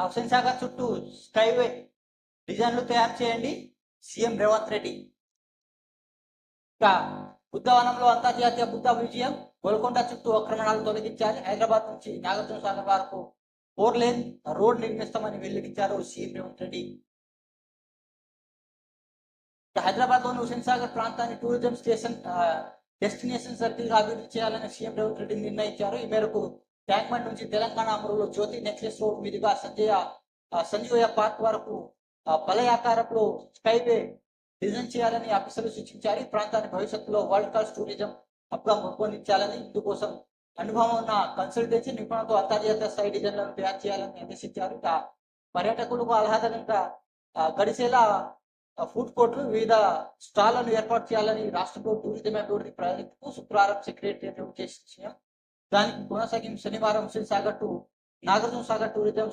హుస్సేన్ సాగర్ చుట్టూ స్కైవే డిజైన్లు తయారు చేయండి సీఎం రేవంత్ రెడ్డి. ఇంకా బుద్ధవనంలో అంతర్జాతీయ బుద్ధ మ్యూజియం, గోల్కొండ చుట్టూ ఆక్రమణాలు తొలగించాలి, హైదరాబాద్ నుంచి నాగార్జున సాగర్ వరకు 4 లేన్ రోడ్ నిర్మిస్తామని వెల్లడించారు సీఎం రేవంత్ రెడ్డి. హైదరాబాద్ లోని హుస్సేన్ సాగర్ ప్రాంతాన్ని టూరిజం స్టేషన్ డెస్టినేషన్ సర్కిల్ గా అభివృద్ధి చేయాలని సీఎం రేవంత్ రెడ్డి నిర్ణయించారు. ఈ మేరకు ట్యాంక్మెంట్ నుంచి తెలంగాణ అమరులో జ్యోతి నెక్లెస్ రోడ్ మీదుగా సంజీవయ్య పార్క్ వరకు పలయాకారంలో స్కైవే డిజైన్ చేయాలని ఆఫీసర్లు సూచించారు. ఈ ప్రాంతాన్ని భవిష్యత్తులో వరల్డ్ క్లాస్ టూరిజం హబ్ గా రూపొందించాలని, ఇందుకోసం అనుభవం ఉన్న కన్సల్టెన్సీ నిపుణులతో అంతర్జాతీయ స్థాయి డిజైన్లను తయారు చేయాలని ఆదేశించారు. పర్యాటకులకు ఆహ్లాదకంగా గడిచేలా ఫుడ్ కోర్టులు, వివిధ స్టాళ్లను ఏర్పాటు చేయాలని రాష్ట్ర టూరిజం అభివృద్ధి ప్రాజెక్టుకు శుక్రవారం సెక్రటరియట్ చేసిన దానికి కొనసాగింపు శనివారం హుస్సేన్ సాగర్ టు నాగార్జున సాగర్ టూరిజం